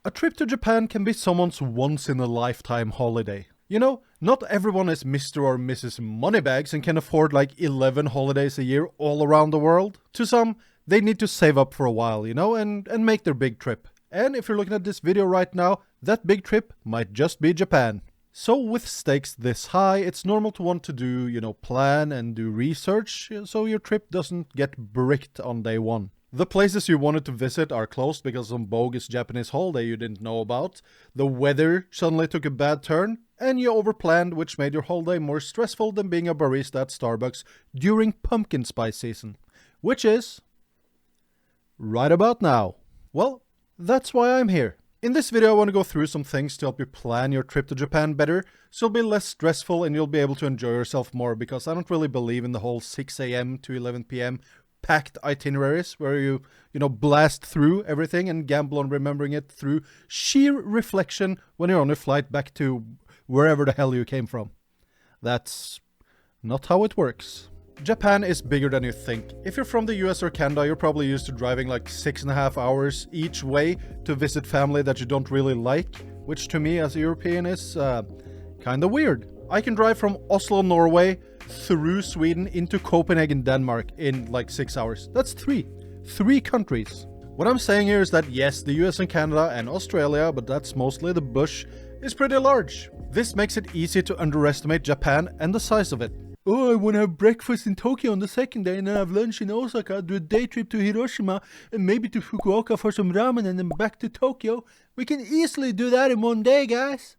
A trip to Japan can be someone's once-in-a-lifetime holiday. You know, not everyone is Mr. or Mrs. Moneybags and can afford like 11 holidays a year all around the world. To some, they need to save up for a while, you know, and make their big trip. And if you're looking at this video right now, that big trip might just be Japan. So with stakes this high, it's normal to want to do, you know, plan and do research so your trip doesn't get bricked on day one. The places you wanted to visit are closed because of some bogus Japanese holiday you didn't know about. The weather suddenly took a bad turn, and you overplanned, which made your holiday more stressful than being a barista at Starbucks during pumpkin spice season. Which is right about now. Well, that's why I'm here. In this video I want to go through some things to help you plan your trip to Japan better, so it'll be less stressful and you'll be able to enjoy yourself more, because I don't really believe in the whole 6 AM to 11 PM packed itineraries where you blast through everything and gamble on remembering it through sheer reflection when you're on a flight back to wherever the hell you came from. That's not how it works. Japan is bigger than you think. If you're from the US or Canada, you're probably used to driving like 6.5 hours each way to visit family that you don't really like, which to me as a European is kinda weird. I can drive from Oslo, Norway, through Sweden into Copenhagen, Denmark in like 6 hours. That's three countries. What I'm saying here is that yes, the US and Canada and Australia, but that's mostly the bush, is pretty large. This makes it easy to underestimate Japan and the size of it. Oh, I want to have breakfast in Tokyo on the second day and then have lunch in Osaka, do a day trip to Hiroshima and maybe to Fukuoka for some ramen and then back to Tokyo. We can easily do that in one day, guys.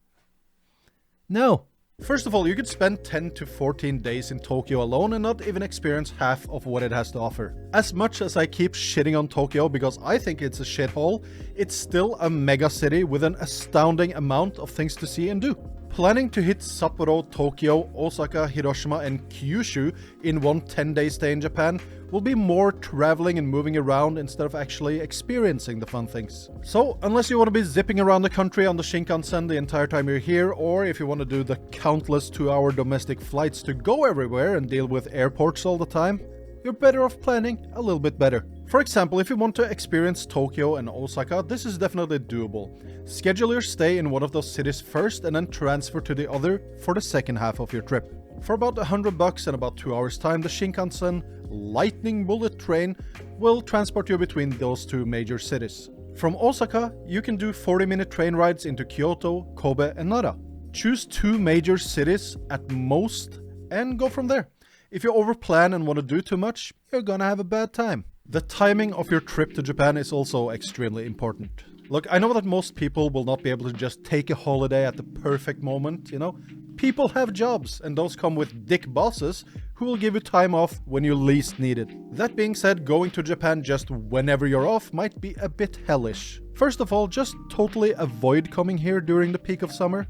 No. First of all, you could spend 10 to 14 days in Tokyo alone and not even experience half of what it has to offer. As much as I keep shitting on Tokyo because I think it's a shithole, it's still a mega city with an astounding amount of things to see and do. Planning to hit Sapporo, Tokyo, Osaka, Hiroshima and Kyushu in one 10-day stay in Japan will be more traveling and moving around instead of actually experiencing the fun things. So, unless you want to be zipping around the country on the Shinkansen the entire time you're here, or if you want to do the countless 2-hour domestic flights to go everywhere and deal with airports all the time, you're better off planning a little bit better. For example, if you want to experience Tokyo and Osaka, this is definitely doable. Schedule your stay in one of those cities first and then transfer to the other for the second half of your trip. For about $100 and about 2 hours time, the Shinkansen lightning bullet train will transport you between those two major cities. From Osaka, you can do 40-minute train rides into Kyoto, Kobe and Nara. Choose 2 major cities at most and go from there. If you overplan and want to do too much, you're gonna have a bad time. The timing of your trip to Japan is also extremely important. Look, I know that most people will not be able to just take a holiday at the perfect moment, you know? People have jobs, and those come with dick bosses who will give you time off when you least need it. That being said, going to Japan just whenever you're off might be a bit hellish. First of all, just totally avoid coming here during the peak of summer.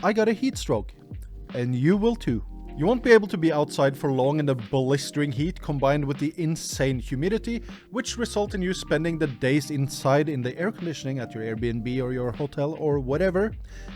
I got a heat stroke, and you will too. You won't be able to be outside for long in the blistering heat combined with the insane humidity, which result in you spending the days inside in the air conditioning at your Airbnb or your hotel or whatever,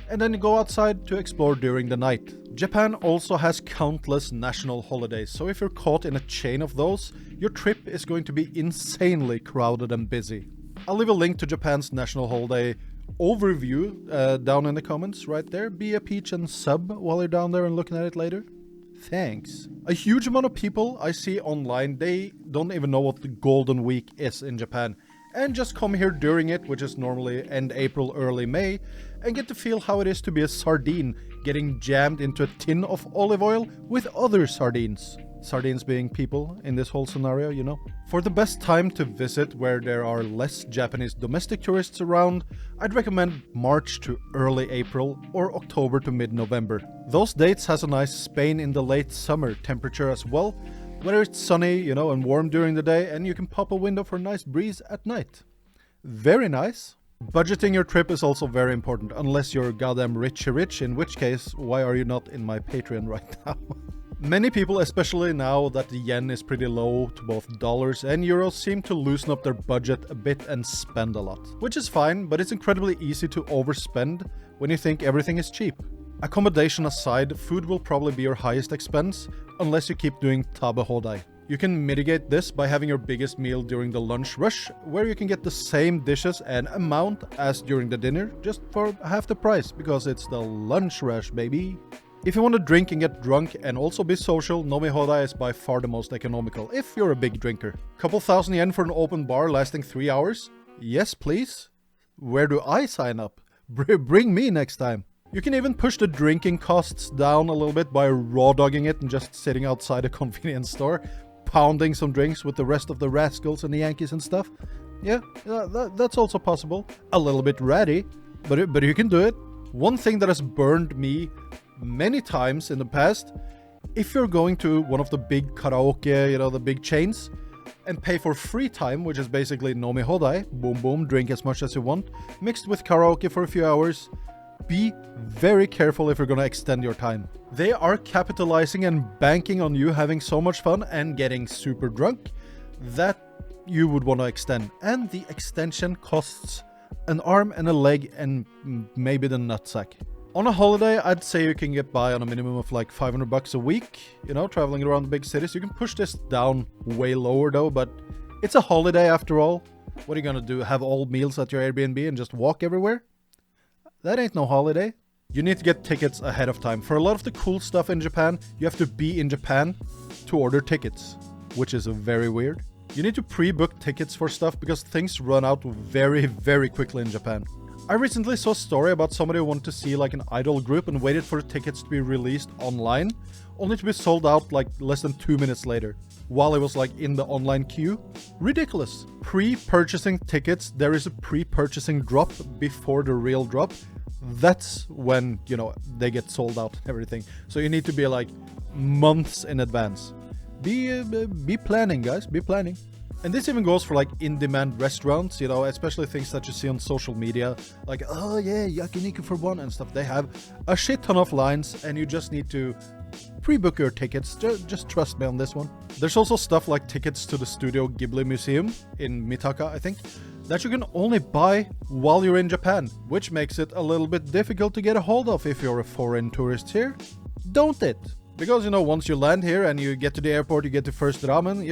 and then go outside to explore during the night. Japan also has countless national holidays, so if you're caught in a chain of those, your trip is going to be insanely crowded and busy. I'll leave a link to Japan's national holiday overview down in the comments right there. Be a peach and sub while you're down there and looking at it later. Thanks. A huge amount of people I see online, they don't even know what the Golden Week is in Japan, and just come here during it, which is normally end April, early May, and get to feel how it is to be a sardine getting jammed into a tin of olive oil with other sardines. Sardines being people in this whole scenario, you know. For the best time to visit where there are less Japanese domestic tourists around, I'd recommend March to early April or October to mid-November. Those dates has a nice Spain in the late summer temperature as well, where it's sunny, you know, and warm during the day, and you can pop a window for a nice breeze at night. Very nice. Budgeting your trip is also very important, unless you're goddamn rich, in which case, why are you not in my Patreon right now? Many people, especially now that the yen is pretty low to both dollars and euros, seem to loosen up their budget a bit and spend a lot. Which is fine, but it's incredibly easy to overspend when you think everything is cheap. Accommodation aside, food will probably be your highest expense, unless you keep doing tabe hodai. You can mitigate this by having your biggest meal during the lunch rush, where you can get the same dishes and amount as during the dinner, just for half the price, because it's the lunch rush, baby. If you want to drink and get drunk and also be social, Nomihodai is by far the most economical, if you're a big drinker. Couple thousand yen for an open bar lasting 3 hours? Yes, please. Where do I sign up? Bring me next time. You can even push the drinking costs down a little bit by raw dogging it and just sitting outside a convenience store, pounding some drinks with the rest of the rascals and the Yankees and stuff. Yeah, that's also possible. A little bit ratty, but you can do it. One thing that has burned me many times in the past, if you're going to one of the big karaoke, the big chains, and pay for free time, which is basically Nomihodai, boom boom, drink as much as you want, mixed with karaoke for a few hours, be very careful if you're gonna extend your time. They are capitalizing and banking on you having so much fun and getting super drunk that you would want to extend. And the extension costs an arm and a leg and maybe the nutsack. On a holiday, I'd say you can get by on a minimum of like $500 a week, traveling around the big cities. You can push this down way lower though, but it's a holiday after all. What are you gonna do? Have all meals at your Airbnb and just walk everywhere? That ain't no holiday. You need to get tickets ahead of time. For a lot of the cool stuff in Japan, you have to be in Japan to order tickets, which is very weird. You need to pre-book tickets for stuff because things run out very, very quickly in Japan. I recently saw a story about somebody who wanted to see like an idol group and waited for the tickets to be released online, only to be sold out like less than 2 minutes later, while it was like in the online queue. Ridiculous. Pre-purchasing tickets, there is a pre-purchasing drop before the real drop. That's when, they get sold out and everything. So you need to be like months in advance. Be planning, guys, be planning. And this even goes for like in-demand restaurants, especially things that you see on social media, like, oh yeah, yakiniku for one and stuff. They have a shit ton of lines and you just need to pre-book your tickets. Just trust me on this one. There's also stuff like tickets to the Studio Ghibli Museum in Mitaka, I think, that you can only buy while you're in Japan, which makes it a little bit difficult to get a hold of if you're a foreign tourist here. Don't it? Because, once you land here and you get to the airport, you get to first ramen,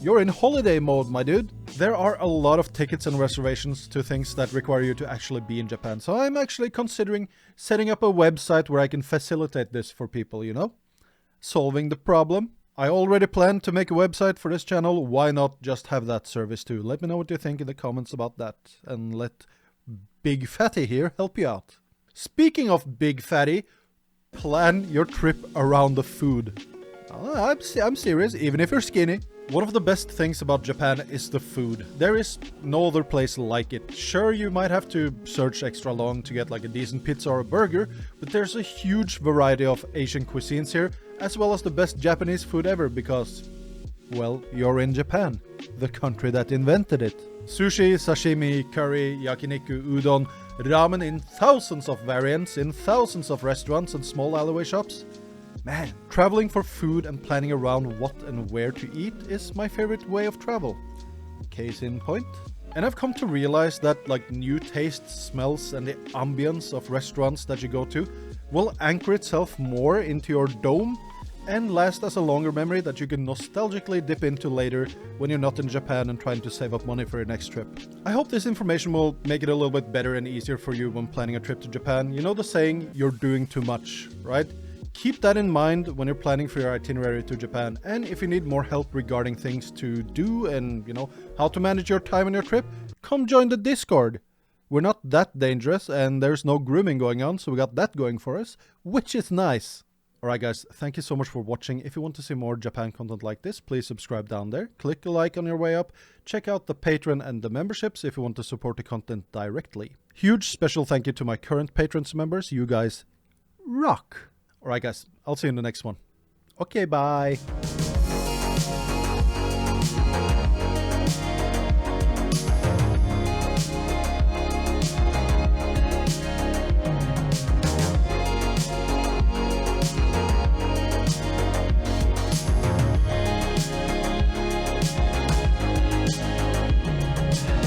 you're in holiday mode, my dude. There are a lot of tickets and reservations to things that require you to actually be in Japan. So I'm actually considering setting up a website where I can facilitate this for people, Solving the problem. I already planned to make a website for this channel. Why not just have that service too? Let me know what you think in the comments about that. And let Big Fatty here help you out. Speaking of Big Fatty, plan your trip around the food. I'm serious, even if you're skinny. One of the best things about Japan is the food. There is no other place like it. Sure, you might have to search extra long to get like a decent pizza or a burger, but there's a huge variety of Asian cuisines here, as well as the best Japanese food ever because, well, you're in Japan, the country that invented it. Sushi, sashimi, curry, yakiniku, udon, ramen in thousands of variants, in thousands of restaurants and small alleyway shops. Man, traveling for food and planning around what and where to eat is my favorite way of travel. Case in point. And I've come to realize that like new tastes, smells and the ambience of restaurants that you go to will anchor itself more into your dome and last as a longer memory that you can nostalgically dip into later when you're not in Japan and trying to save up money for your next trip. I hope this information will make it a little bit better and easier for you when planning a trip to Japan. You know the saying, you're doing too much, right? Keep that in mind when you're planning for your itinerary to Japan. And if you need more help regarding things to do and, how to manage your time on your trip, come join the Discord. We're not that dangerous and there's no grooming going on, so we got that going for us, which is nice. Alright guys, thank you so much for watching. If you want to see more Japan content like this, please subscribe down there. Click a like on your way up. Check out the Patreon and the memberships if you want to support the content directly. Huge special thank you to my current patrons members. You guys rock. Alright guys, I'll see you in the next one. Okay, bye.